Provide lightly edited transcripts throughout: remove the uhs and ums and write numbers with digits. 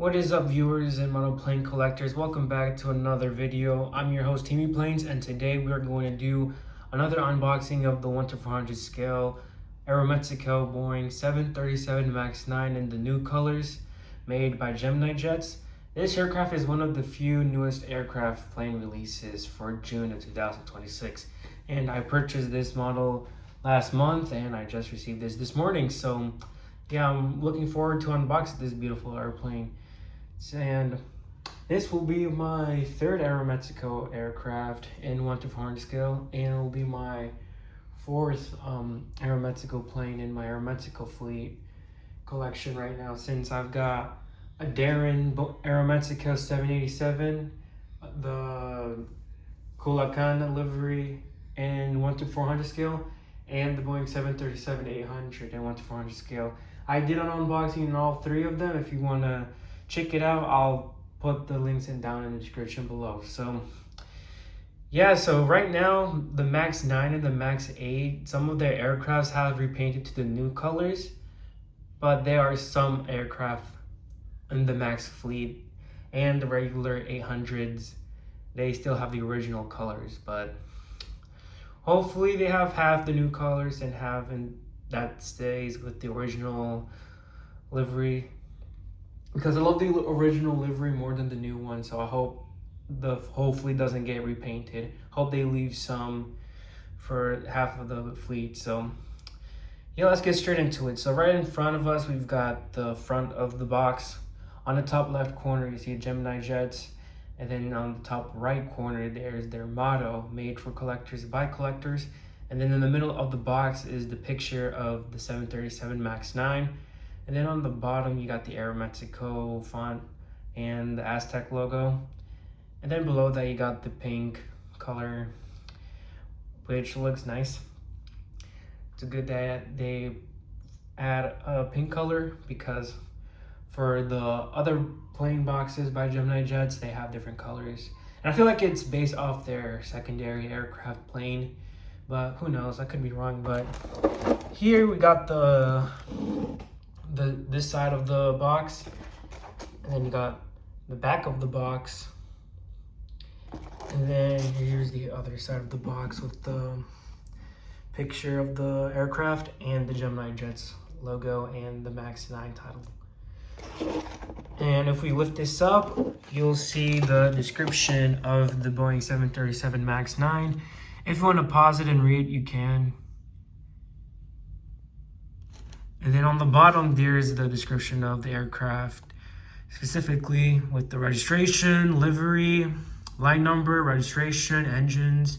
What is up, viewers and monoplane collectors? Welcome back to another video. I'm your host, Timmy Planes, and today we are going to do another unboxing of the 1:400 scale Aeromexico Boeing 737 MAX 9 in the new colors made by Gemini Jets. This aircraft is one of the few newest aircraft plane releases for June of 2026, and I purchased this model last month and I just received this morning. So yeah, I'm looking forward to unboxing this beautiful airplane. And this will be my third Aeromexico aircraft in 1:400 scale, and it will be my fourth Aeromexico plane in my Aeromexico fleet collection right now, since I've got a Darren Aeromexico 787, the Culacan livery in 1:400 scale, and the Boeing 737-800 in 1:400 scale. I did an unboxing in all three of them. If you want to check it out, I'll put the links down in the description below. So yeah, so right now the MAX 9 and the MAX 8, some of their aircrafts have repainted to the new colors, but there are some aircraft in the MAX fleet and the regular 800s, they still have the original colors, but hopefully they have half the new colors and that stays with the original livery, because I love the original livery more than the new one. So I hope hopefully doesn't get repainted. Hope they leave some for half of the fleet. So yeah, let's get straight into it. So right in front of us, we've got the front of the box. On the top left corner, you see Gemini Jets, and then on the top right corner, there's their motto, "Made for collectors by collectors." And then in the middle of the box is the picture of the 737 MAX 9. And then on the bottom, you got the Aeromexico font and the Aztec logo. And then below that, you got the pink color, which looks nice. It's a good that they add a pink color, because for the other plane boxes by Gemini Jets, they have different colors. And I feel like it's based off their secondary aircraft plane, but who knows, I could be wrong. But here we got this side of the box, and then you got the back of the box, and then here's the other side of the box with the picture of the aircraft and the Gemini Jets logo and the MAX 9 title. And if we lift this up, you'll see the description of the Boeing 737 MAX 9. If you want to pause it and read, you can. And then on the bottom, there's the description of the aircraft, specifically with the registration, livery, line number, registration, engines,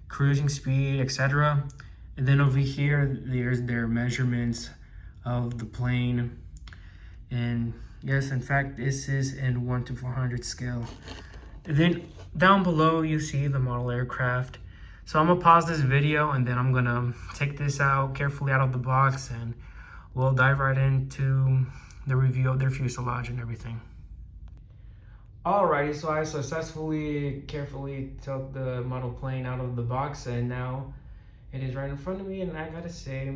cruising speed, etc. And then over here, there's their measurements of the plane. And yes, in fact, this is in 1:400 scale. And then down below, you see the model aircraft. So I'm gonna pause this video, and then I'm gonna take this out carefully out of the box, and we'll dive right into the review of their fuselage and everything. Alrighty, so I carefully took the model plane out of the box, and now it is right in front of me. And I gotta say,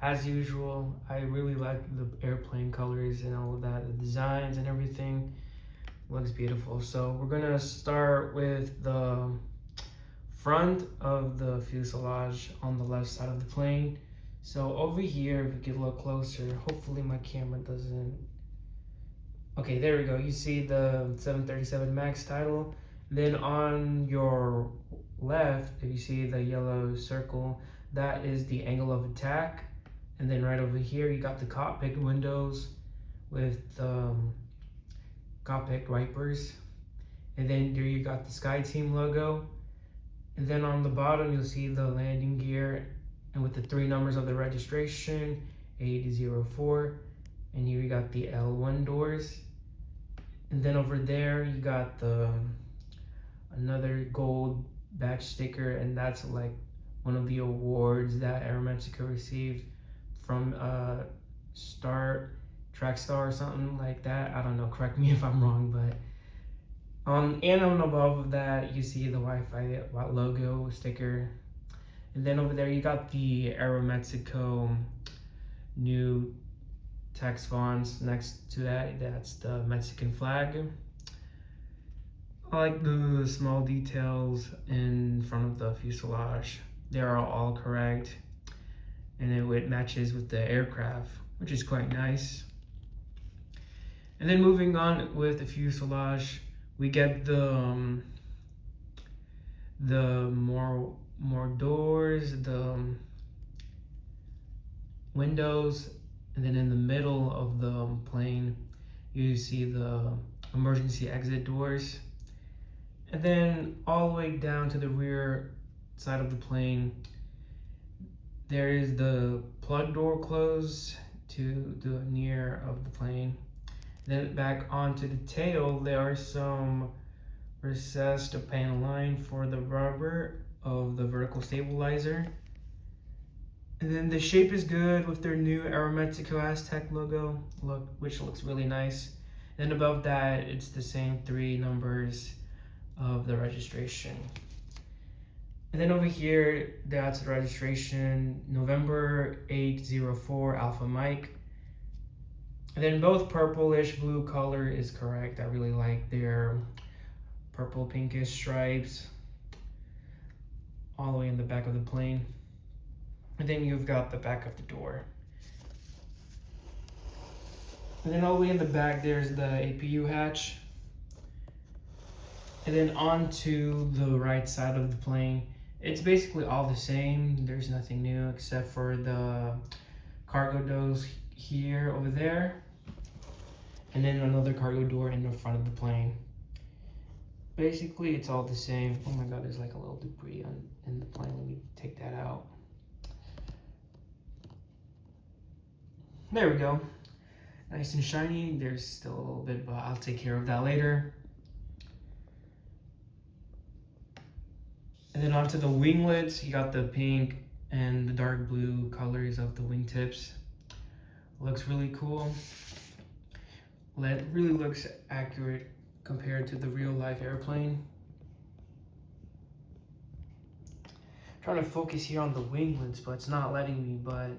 as usual, I really like the airplane colors and all of that, the designs and everything looks beautiful. So we're gonna start with the front of the fuselage on the left side of the plane. So over here, if we get a little closer, hopefully my camera doesn't. Okay, there we go. You see the 737 MAX title. Then on your left, if you see the yellow circle, that is the angle of attack. And then right over here, you got the cockpit windows with cockpit wipers. And then there you got the Sky Team logo. And then on the bottom, you'll see the landing gear, and with the 3 numbers of the registration, 8004. And here you got the L1 doors. And then over there, you got another gold badge sticker, and that's like one of the awards that Aeromexico received from Track Star or something like that. I don't know, correct me if I'm wrong, but and on above of that, you see the Wi-Fi logo sticker. And then over there, you got the Aeromexico new text fonts. Next to that, that's the Mexican flag. I like the small details in front of the fuselage. They are all correct, and it matches with the aircraft, which is quite nice. And then moving on with the fuselage, we get the more doors, the windows, and then in the middle of the plane, you see the emergency exit doors. And then all the way down to the rear side of the plane, there is the plug door closed to the near of the plane. Then back onto the tail, there are some recessed panel line for the rubber of the vertical stabilizer. And then the shape is good with their new Aeromexico Aztec logo, which looks really nice. And above that, it's the same 3 numbers of the registration. And then over here, that's the registration, November 804 Alpha Mike. And then both purplish blue color is correct. I really like their purple pinkish stripes all the way in the back of the plane. And then you've got the back of the door. And then all the way in the back, there's the APU hatch. And then onto the right side of the plane, it's basically all the same. There's nothing new except for the cargo doors here, over there. And then another cargo door in the front of the plane. Basically, it's all the same. Oh my God, there's like a little debris in the plane. Let me take that out. There we go. Nice and shiny. There's still a little bit, but I'll take care of that later. And then onto the winglets, you got the pink and the dark blue colors of the wingtips. Looks really cool. It really looks accurate compared to the real life airplane. Trying to focus here on the winglets, but it's not letting me. But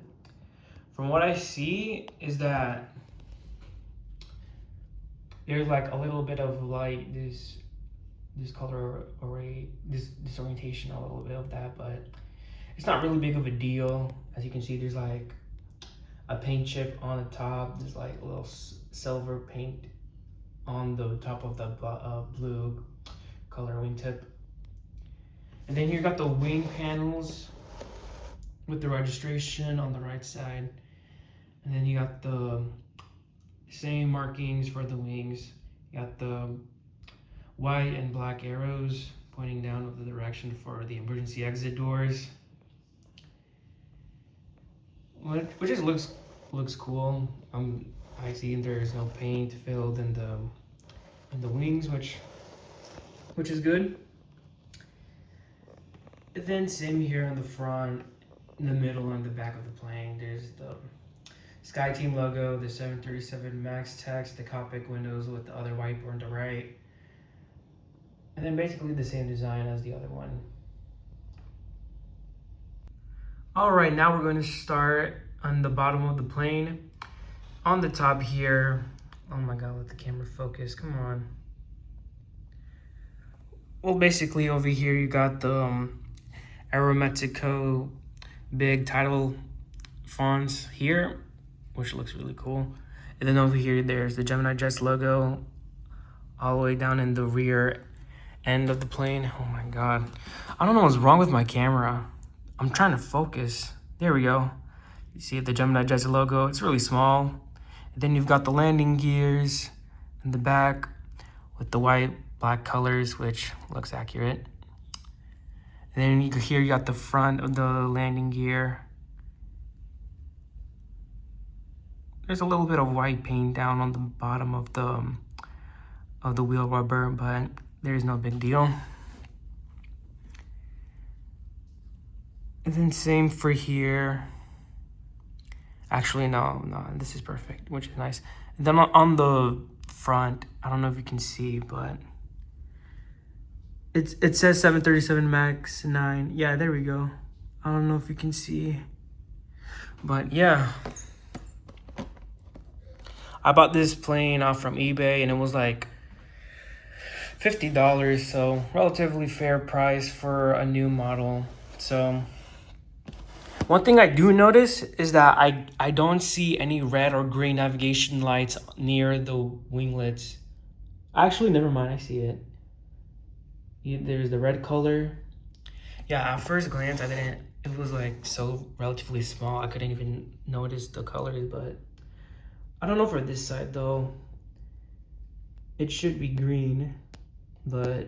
from what I see is that there's like a little bit of like this color array, this orientation, a little bit of that, but it's not really big of a deal. As you can see, there's like a paint chip on the top. There's like a little silver paint on the top of the blue color wingtip. And then you got the wing panels with the registration on the right side. And then you got the same markings for the wings. You got the white and black arrows pointing down of the direction for the emergency exit doors. Which just looks cool. I see there's no paint filled in the wings, which is good. And then same here on the front, in the middle, and the back of the plane. There's the Sky Team logo, the 737 MAX text, the cockpit windows with the other wiper on the right. And then basically the same design as the other one. All right, now we're going to start on the bottom of the plane. On the top here, oh my God, let the camera focus, come on. Well, basically over here you got the Aeromexico big title fonts here, which looks really cool. And then over here, there's the Gemini Jets logo all the way down in the rear end of the plane. Oh my God. I don't know what's wrong with my camera. I'm trying to focus. There we go. You see the Gemini Jets logo. It's really small. And then you've got the landing gears in the back with the white, black colors, which looks accurate. And then here you got the front of the landing gear. There's a little bit of white paint down on the bottom of the wheel rubber, but there's no big deal. And then same for here. Actually, no, this is perfect, which is nice. And then on the front, I don't know if you can see, but it says 737 MAX 9. Yeah, there we go. I don't know if you can see, but yeah. I bought this plane off from eBay and it was like $50, so relatively fair price for a new model. So one thing I do notice is that I don't see any red or green navigation lights near the winglets. Actually, never mind, I see it. There's the red color. Yeah, at first glance, I didn't. It was like so relatively small. I couldn't even notice the colors, but I don't know for this side though. It should be green, but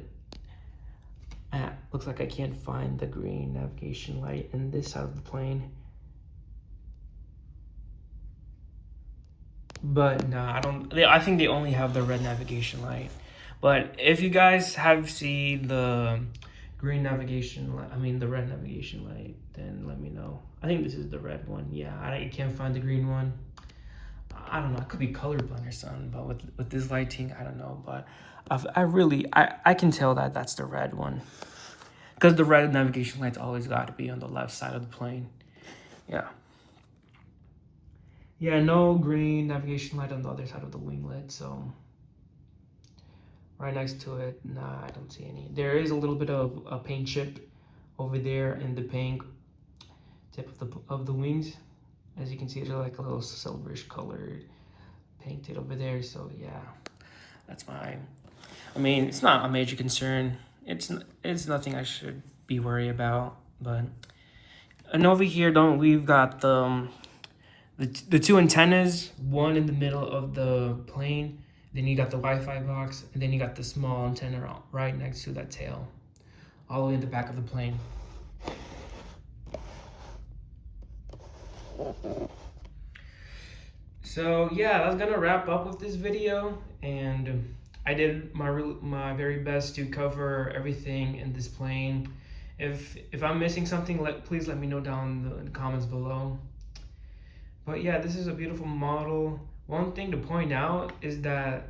looks like I can't find the green navigation light in this side of the plane. But nah, I don't. I think they only have the red navigation light. But if you guys have seen the green navigation light, I mean the red navigation light, then let me know. I think this is the red one. Yeah, I can't find the green one. I don't know. It could be colorblind or something. But with this lighting, I don't know. But I can tell that that's the red one, because the red navigation light's always got to be on the left side of the plane. Yeah. Yeah, no green navigation light on the other side of the winglet, so right next to it, nah, I don't see any. There is a little bit of a paint chip over there in the paint tip of the wings. As you can see, they're like a little silverish colored painted over there, so yeah, that's my, I mean, it's not a major concern. It's nothing I should be worried about, but, and over here, we've got the two antennas, one in the middle of the plane, then you got the Wi-Fi box, and then you got the small antenna right next to that tail, all the way in the back of the plane. So yeah, that's gonna wrap up with this video, and I did my very best to cover everything in this plane. If I'm missing something, please let me know down in the comments below. But yeah, this is a beautiful model. One thing to point out is that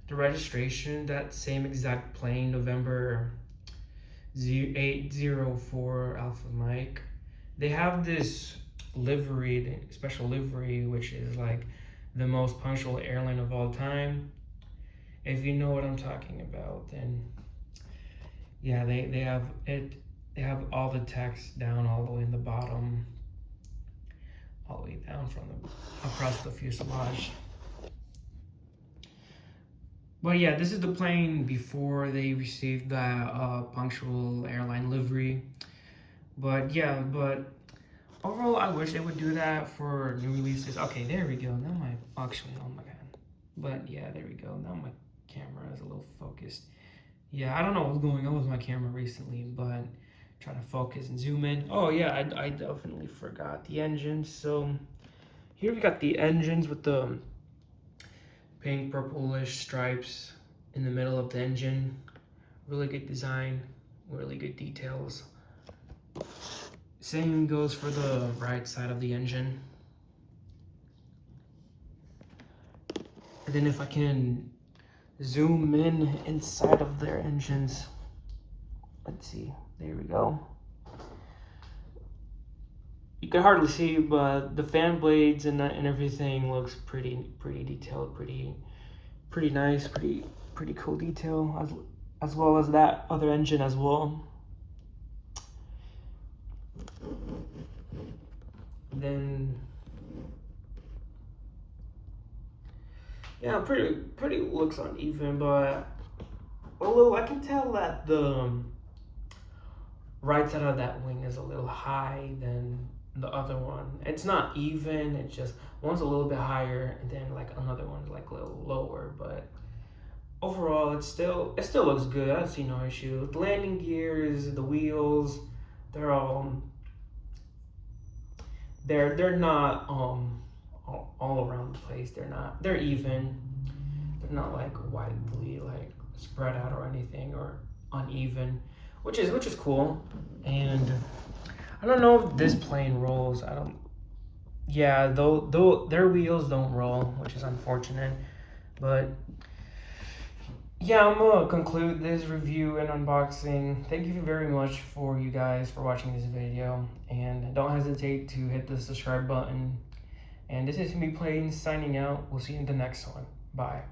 the registration, that same exact plane, November 804 Alpha Mike, they have this livery, special livery, which is like the most punctual airline of all time. If you know what I'm talking about, then yeah, they have it. They have all the text down all the way in the bottom, all the way down from across the fuselage. But yeah, this is the plane before they received that punctual airline livery. But yeah, but overall, I wish they would do that for new releases. Okay, there we go. Now actually, oh my god. But yeah, there we go. Now my camera is a little focused. Yeah, I don't know what's going on with my camera recently, but trying to focus and zoom in. Oh yeah, I definitely forgot the engines. So here we got the engines with the pink purplish stripes in the middle of the engine. Really good design, really good details. Same goes for the right side of the engine. And then if I can zoom in inside of their engines, let's see, there we go. You can hardly see, but the fan blades and everything looks pretty detailed, pretty nice, pretty cool detail, as well as that other engine as well. Then yeah, pretty looks uneven, but although I can tell that the right side of that wing is a little high than the other one. It's not even, it's just one's a little bit higher and then like another one's like a little lower, but overall it still looks good. I see no issue. The landing gears, the wheels, they're all they're not all around the place. They're even. They're not like widely like spread out or anything or uneven, which is cool. And I don't know if this plane rolls. I don't. Yeah, though their wheels don't roll, which is unfortunate. But yeah, I'm gonna conclude this review and unboxing. Thank you very much for you guys for watching this video, and don't hesitate to hit the subscribe button And this is me playing signing out. We'll see you in the next one. Bye.